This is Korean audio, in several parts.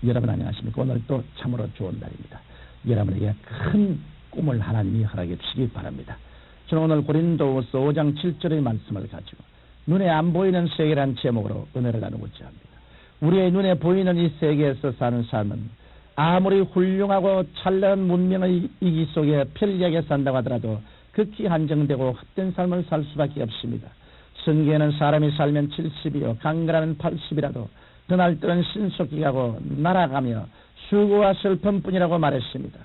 여러분 안녕하십니까? 오늘 또 참으로 좋은 날입니다. 여러분에게 큰 꿈을 하나님이 허락해 주시기 바랍니다. 저는 오늘 고린도후서 5장 7절의 말씀을 가지고 눈에 안 보이는 세계란 제목으로 은혜를 나누고자 합니다. 우리의 눈에 보이는 이 세계에서 사는 삶은 아무리 훌륭하고 찬란한 문명의 이기 속에 편리하게 산다고 하더라도 극히 한정되고 헛된 삶을 살 수밖에 없습니다. 성경에는 사람이 살면 70이요 강건하면 80이라도 그날들은 신속히 가고 날아가며 수고와 슬픔뿐이라고 말했습니다.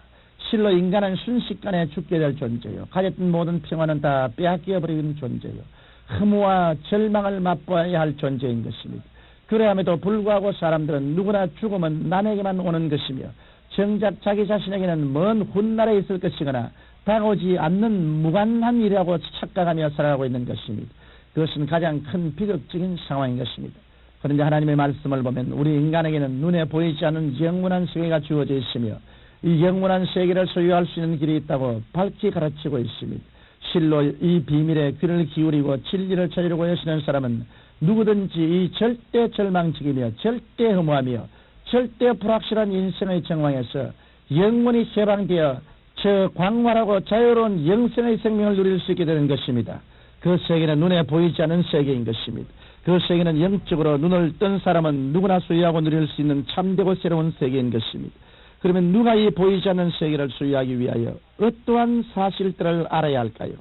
실로 인간은 순식간에 죽게 될 존재요. 가졌던 모든 평화는 다 빼앗겨버리는 존재요. 흠과 절망을 맛보아야 할 존재인 것입니다. 그래함에도 불구하고 사람들은 누구나 죽음은 남에게만 오는 것이며 정작 자기 자신에게는 먼 훗날에 있을 것이거나 다가오지 않는 무관한 일이라고 착각하며 살아가고 있는 것입니다. 그것은 가장 큰 비극적인 상황인 것입니다. 그런데 하나님의 말씀을 보면 우리 인간에게는 눈에 보이지 않는 영원한 세계가 주어져 있으며 이 영원한 세계를 소유할 수 있는 길이 있다고 밝히 가르치고 있습니다. 실로 이 비밀에 귀를 기울이고 진리를 찾으려고 애쓰는 사람은 누구든지 이 절대 절망적이며 절대 허무하며 절대 불확실한 인생의 정황에서 영원히 해방되어 저 광활하고 자유로운 영생의 생명을 누릴 수 있게 되는 것입니다. 그 세계는 눈에 보이지 않는 세계인 것입니다. 그 세계는 영적으로 눈을 뜬 사람은 누구나 소유하고 누릴 수 있는 참되고 새로운 세계인 것입니다. 그러면 누가 이 보이지 않는 세계를 소유하기 위하여 어떠한 사실들을 알아야 할까요?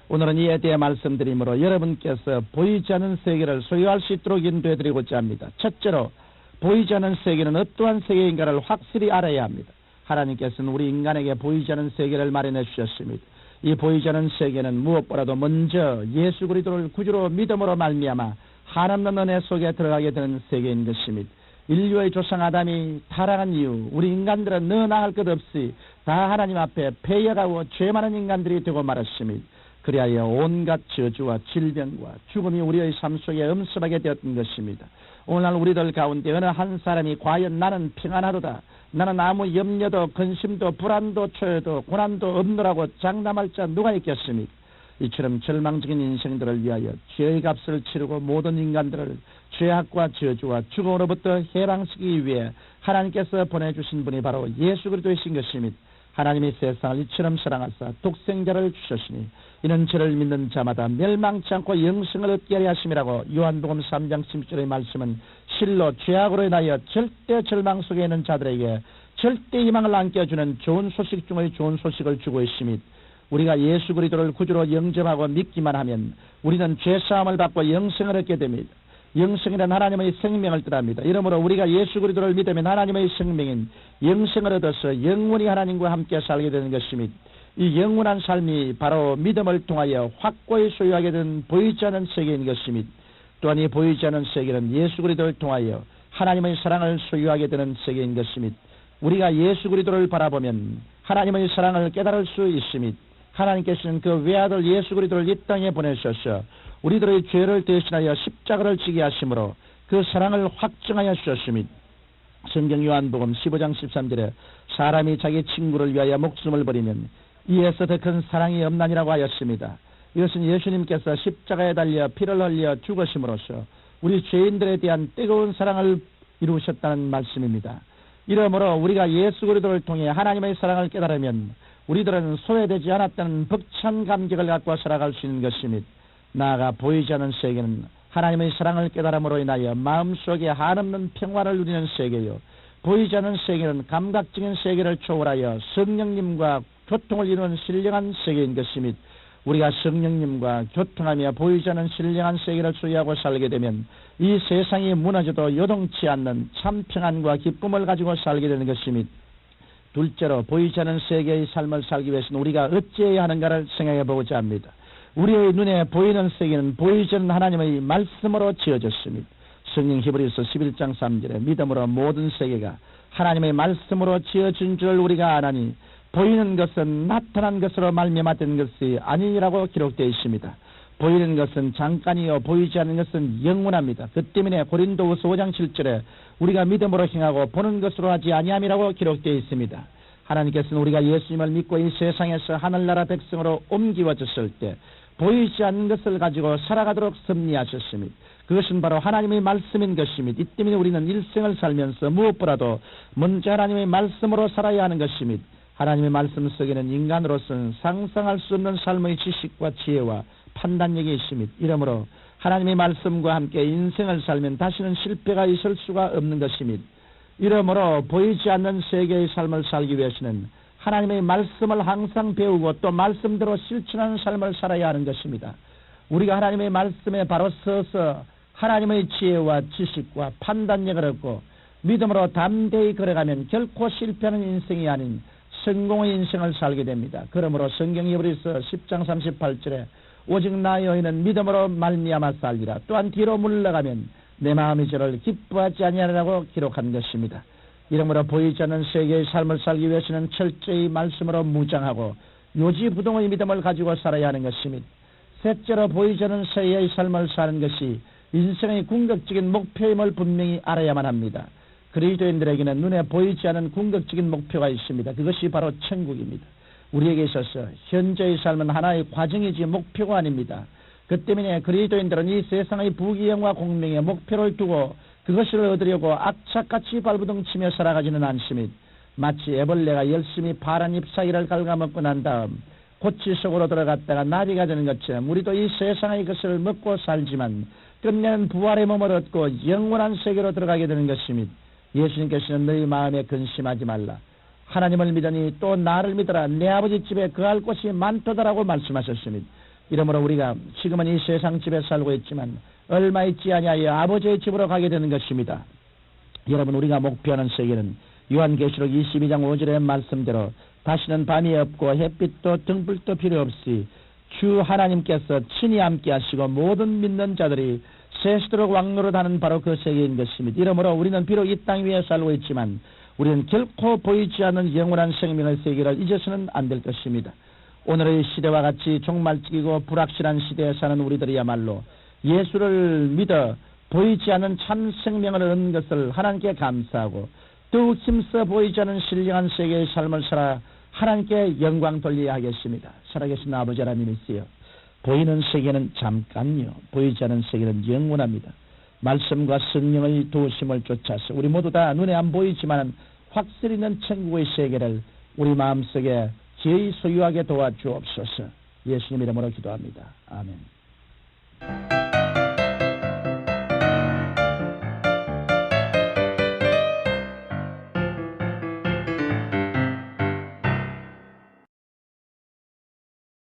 오늘은 이에 대해 말씀드리므로 여러분께서 보이지 않는 세계를 소유할 수 있도록 인도해드리고자 합니다. 첫째로 보이지 않는 세계는 어떠한 세계인가를 확실히 알아야 합니다. 하나님께서는 우리 인간에게 보이지 않는 세계를 마련해 주셨습니다. 이 보이지 않는 세계는 무엇보다도 먼저 예수 그리스도를 구주로 믿음으로 말미암아 한없는 은혜 속에 들어가게 되는 세계인 것입니다. 인류의 조상 아담이 타락한 이후 우리 인간들은 너 나을 것 없이 다 하나님 앞에 패여가고 죄 많은 인간들이 되고 말았습니다. 그리하여 온갖 저주와 질병과 죽음이 우리의 삶 속에 엄습하게 되었던 것입니다. 오늘날 우리들 가운데 어느 한 사람이 과연 나는 평안하도다, 나는 아무 염려도 근심도 불안도 초여도 고난도 없노라고 장담할 자 누가 있겠습니까? 이처럼 절망적인 인생들을 위하여 죄의 값을 치르고 모든 인간들을 죄악과 저주와 죽음으로부터 해방시키기 위해 하나님께서 보내주신 분이 바로 예수 그리스도이신 것입니다. 하나님이 세상을 이처럼 사랑하사 독생자를 주셨으니 이는 저를 믿는 자마다 멸망치 않고 영생을 얻게 하려 하심이라고 요한복음 3장 10절의 말씀은 실로 죄악으로 인하여 절대 절망 속에 있는 자들에게 절대 희망을 안겨주는 좋은 소식 중의 좋은 소식을 주고 있습니다. 우리가 예수 그리스도를 구주로 영접하고 믿기만 하면 우리는 죄사함을 받고 영생을 얻게 됩니다. 영생이란 하나님의 생명을 뜻합니다. 이러므로 우리가 예수 그리스도를 믿으면 하나님의 생명인 영생을 얻어서 영원히 하나님과 함께 살게 되는 것입니다. 이 영원한 삶이 바로 믿음을 통하여 확고히 소유하게 된 보이지 않는 세계인 것입니다. 또한 이 보이지 않는 세계는 예수 그리스도를 통하여 하나님의 사랑을 소유하게 되는 세계인 것입니다. 우리가 예수 그리스도를 바라보면 하나님의 사랑을 깨달을 수 있습니다. 하나님께서는 그 외아들 예수 그리스도를 이 땅에 보내셔서 우리들의 죄를 대신하여 십자가를 지게 하심으로 그 사랑을 확증하여 주셨습니다. 성경 요한복음 15장 13절에 사람이 자기 친구를 위하여 목숨을 버리면 이에서 더 큰 사랑이 없나니라고 하였습니다. 이것은 예수님께서 십자가에 달려 피를 흘려 죽으심으로써 우리 죄인들에 대한 뜨거운 사랑을 이루셨다는 말씀입니다. 이러므로 우리가 예수 그리스도를 통해 하나님의 사랑을 깨달으면 우리들은 소외되지 않았다는 벅찬 감격을 갖고 살아갈 수 있는 것입니다. 나아가 보이지 않는 세계는 하나님의 사랑을 깨달음으로 인하여 마음속에 한없는 평화를 누리는 세계요, 보이지 않는 세계는 감각적인 세계를 초월하여 성령님과 교통을 이루는 신령한 세계인 것입니다. 우리가 성령님과 교통하며 보이지 않는 신령한 세계를 소유하고 살게 되면 이 세상이 무너져도 요동치 않는 참 평안과 기쁨을 가지고 살게 되는 것입니다. 둘째로 보이지 않는 세계의 삶을 살기 위해서는 우리가 어찌해야 하는가를 생각해 보고자 합니다. 우리의 눈에 보이는 세계는 보이지 않는 하나님의 말씀으로 지어졌습니다. 성경 히브리서 11장 3절에 믿음으로 모든 세계가 하나님의 말씀으로 지어진 줄 우리가 아나니 보이는 것은 나타난 것으로 말미암아 된 것이 아니라고 기록되어 있습니다. 보이는 것은 잠깐이요 보이지 않는 것은 영원합니다. 그 때문에 고린도후서 5장 7절에 우리가 믿음으로 행하고 보는 것으로 하지 아니함이라고 기록되어 있습니다. 하나님께서는 우리가 예수님을 믿고 이 세상에서 하늘나라 백성으로 옮기워졌을 때 보이지 않는 것을 가지고 살아가도록 섭리하셨습니다. 그것은 바로 하나님의 말씀인 것입니다. 이 때문에 우리는 일생을 살면서 무엇보다도 먼저 하나님의 말씀으로 살아야 하는 것입니다. 하나님의 말씀 속에는 인간으로서는 상상할 수 없는 삶의 지식과 지혜와 판단력이 있습니다. 이러므로 하나님의 말씀과 함께 인생을 살면 다시는 실패가 있을 수가 없는 것입니다. 이러므로 보이지 않는 세계의 삶을 살기 위해서는 하나님의 말씀을 항상 배우고 또 말씀대로 실천하는 삶을 살아야 하는 것입니다. 우리가 하나님의 말씀에 바로 서서 하나님의 지혜와 지식과 판단력을 얻고 믿음으로 담대히 걸어가면 결코 실패하는 인생이 아닌 성공의 인생을 살게 됩니다. 그러므로 성경 히브리서 10장 38절에 오직 나의 의인은 믿음으로 말미암아 살리라. 또한 뒤로 물러가면 내 마음이 저를 기뻐하지 아니하리라고 기록한 것입니다. 이러므로 보이지 않는 세계의 삶을 살기 위해서는 철저히 말씀으로 무장하고 요지부동의 믿음을 가지고 살아야 하는 것입니다. 셋째로 보이지 않는 세계의 삶을 사는 것이 인생의 궁극적인 목표임을 분명히 알아야만 합니다. 그리스도인들에게는 눈에 보이지 않는 궁극적인 목표가 있습니다. 그것이 바로 천국입니다. 우리에게 있어서 현재의 삶은 하나의 과정이지 목표가 아닙니다. 그 때문에 그리스도인들은 이 세상의 부귀영화 공명에 목표를 두고 그것을 얻으려고 악착같이 발부둥치며 살아가지는 않습니다. 마치 애벌레가 열심히 파란 잎사귀를 갉아먹고 난 다음 고치 속으로 들어갔다가 나비가 되는 것처럼 우리도 이 세상의 것을 먹고 살지만 끝내는 부활의 몸을 얻고 영원한 세계로 들어가게 되는 것입니다. 예수님께서는 너희 마음에 근심하지 말라. 하나님을 믿으니 또 나를 믿어라. 내 아버지 집에 거할 곳이 많도다라고 말씀하셨습니다. 이러므로 우리가 지금은 이 세상 집에 살고 있지만 얼마 있지 아니하여 아버지의 집으로 가게 되는 것입니다. 여러분, 우리가 목표하는 세계는 요한계시록 22장 5절의 말씀대로 다시는 밤이 없고 햇빛도 등불도 필요 없이 주 하나님께서 친히 함께 하시고 모든 믿는 자들이 세시도록 왕노릇하는 바로 그 세계인 것입니다. 이러므로 우리는 비록 이 땅 위에 살고 있지만 우리는 결코 보이지 않는 영원한 생명의 세계를 잊어서는 안 될 것입니다. 오늘의 시대와 같이 종말적이고 불확실한 시대에 사는 우리들이야말로 예수를 믿어 보이지 않는 참 생명을 얻는 것을 하나님께 감사하고 더욱 힘써 보이지 않는 신령한 세계의 삶을 살아 하나님께 영광 돌려야 하겠습니다. 살아계신 아버지 하나님이시여, 보이는 세계는 잠깐요, 보이지 않는 세계는 영원합니다. 말씀과 성령의 도우심을 쫓아서 우리 모두 다 눈에 안 보이지만 확실히 있는 천국의 세계를 우리 마음속에 기어이 소유하게 도와주옵소서. 예수님 이름으로 기도합니다. 아멘.